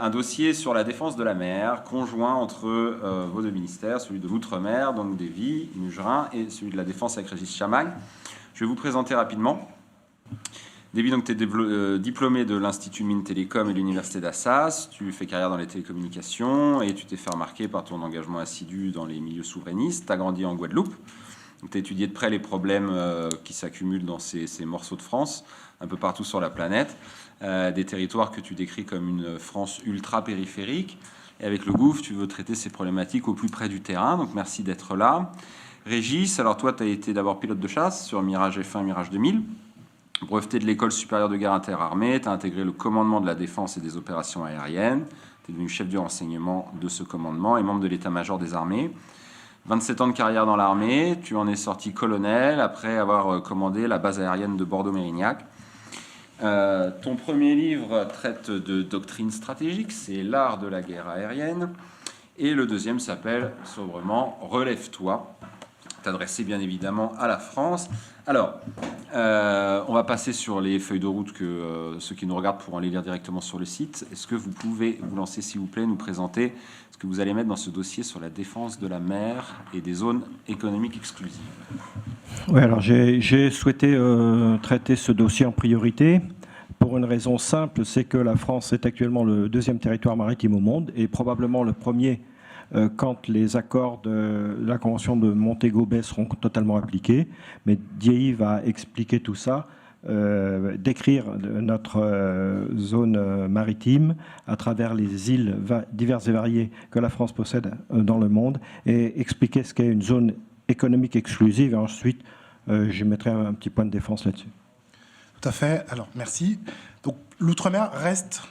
un dossier sur la défense de la mer, conjoint entre vos deux ministères, celui de l'Outre-mer, donc Davy, Mugerin, et celui de la Défense avec Régis Chamagne. Je vais vous présenter rapidement. Davy, donc tu es diplômé de l'Institut Mines Télécom et de l'Université d'Assas. Tu fais carrière dans les télécommunications et tu t'es fait remarquer par ton engagement assidu dans les milieux souverainistes. Tu as grandi en Guadeloupe. Tu as étudié de près les problèmes qui s'accumulent dans ces morceaux de France, un peu partout sur la planète. Des territoires que tu décris comme une France ultra-périphérique. Et avec le GOUF, tu veux traiter ces problématiques au plus près du terrain. Donc merci d'être là. Régis, alors toi, tu as été d'abord pilote de chasse sur Mirage F1 et Mirage 2000. Breveté de l'École supérieure de guerre interarmée, tu as intégré le commandement de la défense et des opérations aériennes. Tu es devenu chef du renseignement de ce commandement et membre de l'état-major des armées. 27 ans de carrière dans l'armée, tu en es sorti colonel après avoir commandé la base aérienne de Bordeaux-Mérignac. Ton premier livre traite de doctrine stratégique, c'est l'art de la guerre aérienne. Et le deuxième s'appelle sobrement « Relève-toi », t'adresser bien évidemment à la France. Alors, on va passer sur les feuilles de route que ceux qui nous regardent pourront les lire directement sur le site. Est-ce que vous pouvez vous lancer, s'il vous plaît, nous présenter ce que vous allez mettre dans ce dossier sur la défense de la mer et des zones économiques exclusives? Oui, alors j'ai souhaité traiter ce dossier en priorité pour une raison simple, c'est que la France est actuellement le deuxième territoire maritime au monde et probablement le premier quand les accords de la Convention de Montego Bay seront totalement appliqués. Mais Diaye va expliquer tout ça, décrire notre zone maritime à travers les îles diverses et variées que la France possède dans le monde et expliquer ce qu'est une zone économique exclusive. Et ensuite, je mettrai un petit point de défense là-dessus. Tout à fait. Alors, merci. Donc, l'outre-mer reste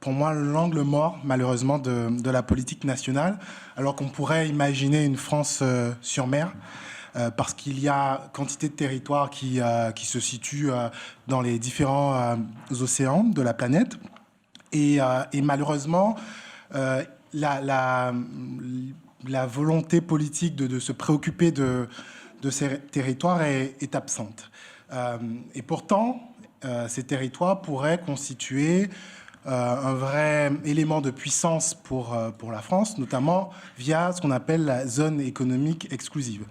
pour moi l'angle mort, malheureusement, de la politique nationale, alors qu'on pourrait imaginer une France sur mer, parce qu'il y a quantité de territoires qui se situent dans les différents océans de la planète. Et malheureusement, la volonté politique de se préoccuper de ces territoires est absente. Et pourtant, ces territoires pourraient constituer un vrai élément de puissance pour la France, notamment via ce qu'on appelle la zone économique exclusive.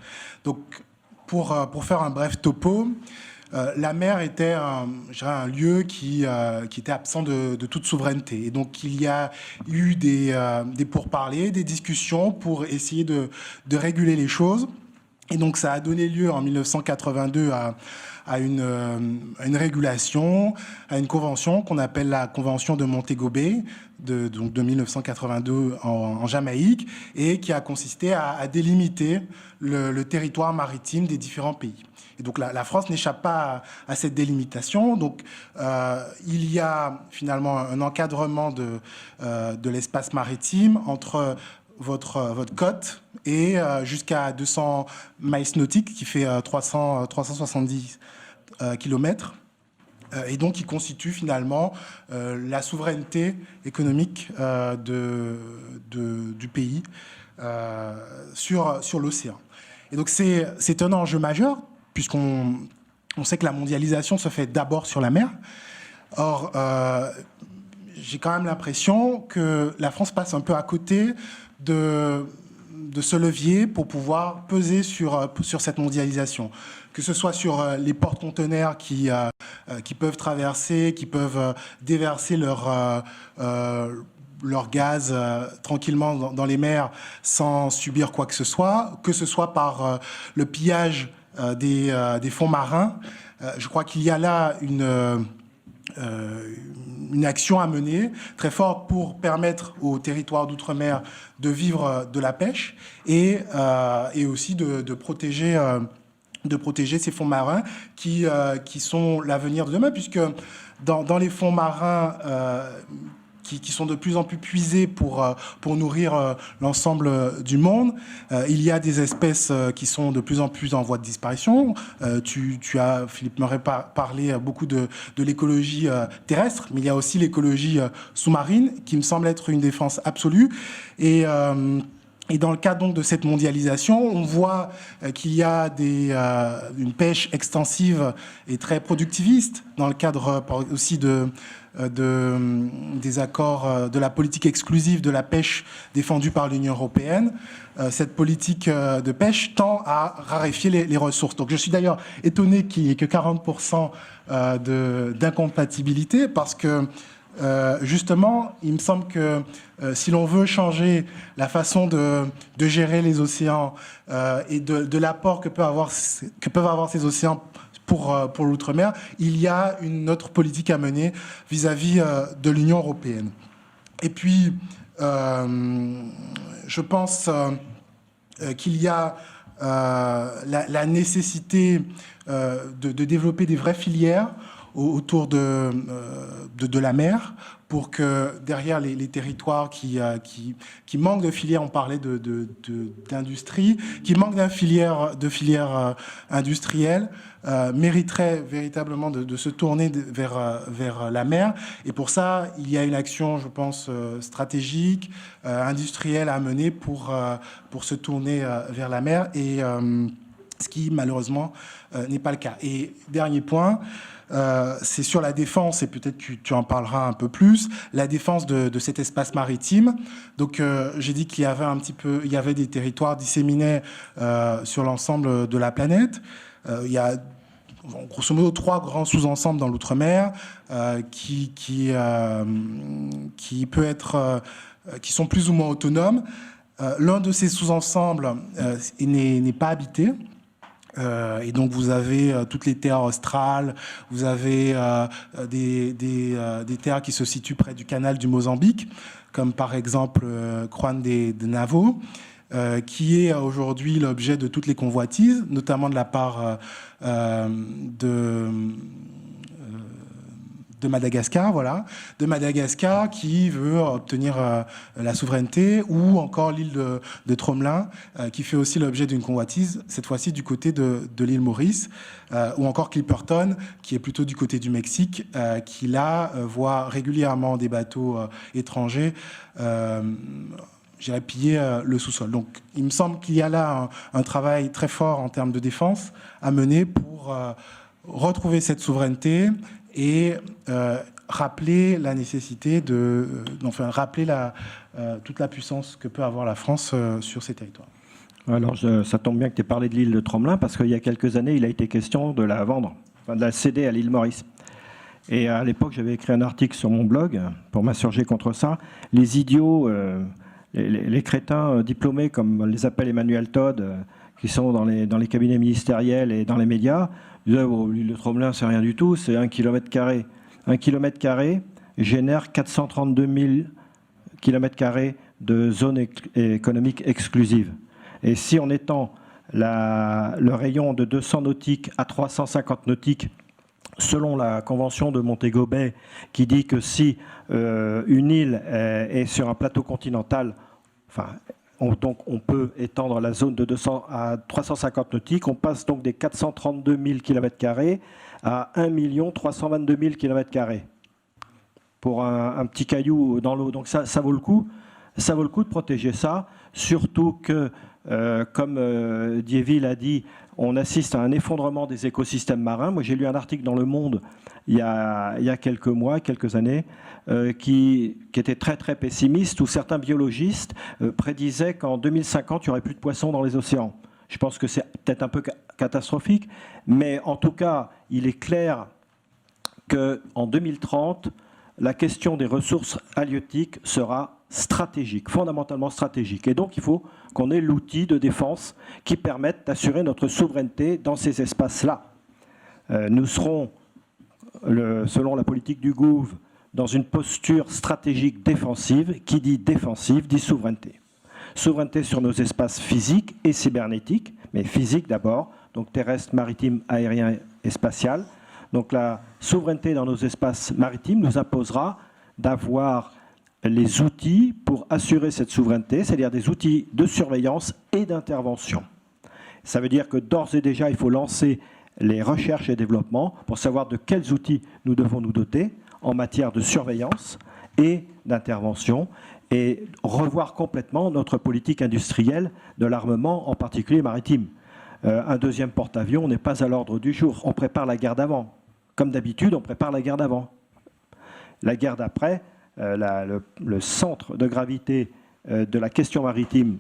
Donc, pour faire un bref topo, la mer était un lieu qui était absent de toute souveraineté. Et donc, il y a eu des pourparlers, des discussions pour essayer de réguler les choses. Et donc, ça a donné lieu en 1982 à une régulation, à une convention qu'on appelle la Convention de Montego Bay, de 1982 en Jamaïque, et qui a consisté à délimiter le territoire maritime des différents pays. Et donc la France n'échappe pas à cette délimitation. Donc il y a finalement un encadrement de l'espace maritime entre votre côte et jusqu'à 200 miles nautiques, qui fait 370 kilomètres, et donc qui constitue finalement la souveraineté économique du pays sur l'océan. Et donc c'est un enjeu majeur, puisqu'on sait que la mondialisation se fait d'abord sur la mer. Or, j'ai quand même l'impression que la France passe un peu à côté de ce levier pour pouvoir peser sur cette mondialisation, que ce soit sur les porte-conteneurs qui peuvent traverser, qui peuvent déverser leur gaz tranquillement dans les mers sans subir quoi que ce soit par le pillage des fonds marins. Je crois qu'il y a là une action à mener très forte pour permettre aux territoires d'outre-mer de vivre de la pêche et aussi de protéger ces fonds marins qui sont l'avenir de demain, puisque dans les fonds marins qui sont de plus en plus puisés pour nourrir l'ensemble du monde. Il y a des espèces qui sont de plus en plus en voie de disparition. Tu as, Philippe Meuret, parlé beaucoup de l'écologie terrestre, mais il y a aussi l'écologie sous-marine, qui me semble être une défense absolue. Et Et dans le cadre donc de cette mondialisation, on voit qu'il y a une pêche extensive et très productiviste dans le cadre aussi des accords de la politique exclusive de la pêche défendue par l'Union européenne. Cette politique de pêche tend à raréfier les ressources. Donc je suis d'ailleurs étonné qu'il n'y ait que 40% d'incompatibilité parce que justement, il me semble que si l'on veut changer la façon de gérer les océans et de l'apport que peuvent avoir ces océans pour l'outre-mer, il y a une autre politique à mener vis-à-vis de l'Union européenne. Et puis, je pense qu'il y a la nécessité de développer des vraies filières autour de la mer, pour que derrière les territoires qui manquent de filières, on parlait d'industrie, qui manquent de filières industrielles, mériteraient véritablement de se tourner vers la mer. Et pour ça, il y a une action, je pense, stratégique, industrielle à mener pour se tourner vers la mer, et ce qui, malheureusement, n'est pas le cas. Et dernier point, c'est sur la défense, et peut-être que tu en parleras un peu plus, la défense de cet espace maritime. Donc j'ai dit qu'il y avait il y avait des territoires disséminés sur l'ensemble de la planète. Il y a grosso modo 3 grands sous-ensembles dans l'outre-mer qui sont plus ou moins autonomes. L'un de ces sous-ensembles n'est pas habité. Et donc vous avez toutes les terres australes, vous avez des terres qui se situent près du canal du Mozambique, comme par exemple Juan de Navo, qui est aujourd'hui l'objet de toutes les convoitises, notamment de la part de Madagascar, voilà, de Madagascar qui veut obtenir la souveraineté, ou encore l'île de Tromelin qui fait aussi l'objet d'une convoitise, cette fois-ci du côté de l'île Maurice, ou encore Clipperton qui est plutôt du côté du Mexique, qui là voit régulièrement des bateaux étrangers j'irais piller le sous-sol. Donc il me semble qu'il y a là un travail très fort en termes de défense à mener pour retrouver cette souveraineté et rappeler la nécessité rappeler toute la puissance que peut avoir la France sur ces territoires. Alors, ça tombe bien que tu aies parlé de l'île de Tromelin, parce qu'il y a quelques années, il a été question de la vendre, de la céder à l'île Maurice. Et à l'époque, j'avais écrit un article sur mon blog pour m'insurger contre ça. Les idiots, les crétins diplômés, comme les appelle Emmanuel Todd, qui sont dans les cabinets ministériels et dans les médias, disaient oh, l'île de Tromelin, c'est rien du tout, c'est 1 km². 1 km² génère 432 000 km² de zone économique exclusive. Et si on étend le rayon de 200 nautiques à 350 nautiques, selon la convention de Montego Bay, qui dit que si une île est sur un plateau continental, donc on peut étendre la zone de 200 à 350 nautiques, on passe donc des 432 000 km² à 1 322 000 km² pour un petit caillou dans l'eau. Donc ça vaut le coup. Ça vaut le coup de protéger ça, surtout que, comme Diéville a dit, on assiste à un effondrement des écosystèmes marins. Moi, j'ai lu un article dans Le Monde il y a quelques mois, quelques années, qui était très, très pessimiste, où certains biologistes prédisaient qu'en 2050, il n'y aurait plus de poissons dans les océans. Je pense que c'est peut-être un peu catastrophique, mais en tout cas, il est clair qu'en 2030, la question des ressources halieutiques sera stratégique, fondamentalement stratégique. Et donc, il faut qu'on ait l'outil de défense qui permette d'assurer notre souveraineté dans ces espaces-là. Nous serons, selon la politique du Gouv, dans une posture stratégique défensive. Qui dit défensive dit souveraineté. Souveraineté sur nos espaces physiques et cybernétiques, mais physiques d'abord, donc terrestre, maritime, aérien et spatial. Donc la souveraineté dans nos espaces maritimes nous imposera d'avoir les outils pour assurer cette souveraineté, c'est-à-dire des outils de surveillance et d'intervention. Ça veut dire que d'ores et déjà, il faut lancer les recherches et développements pour savoir de quels outils nous devons nous doter en matière de surveillance et d'intervention, et revoir complètement notre politique industrielle de l'armement, en particulier maritime. Un deuxième porte-avions n'est pas à l'ordre du jour. On prépare la guerre d'avant. Comme d'habitude, on prépare la guerre d'avant. La guerre d'après, le centre de gravité de la question maritime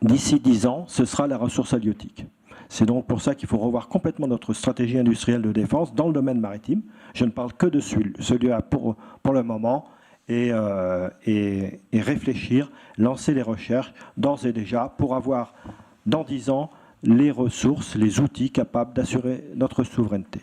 d'ici 10 ans, ce sera la ressource halieutique. C'est donc pour ça qu'il faut revoir complètement notre stratégie industrielle de défense dans le domaine maritime. Je ne parle que de celui-là pour le moment, et réfléchir, lancer les recherches d'ores et déjà pour avoir, dans 10 ans, les ressources, les outils capables d'assurer notre souveraineté.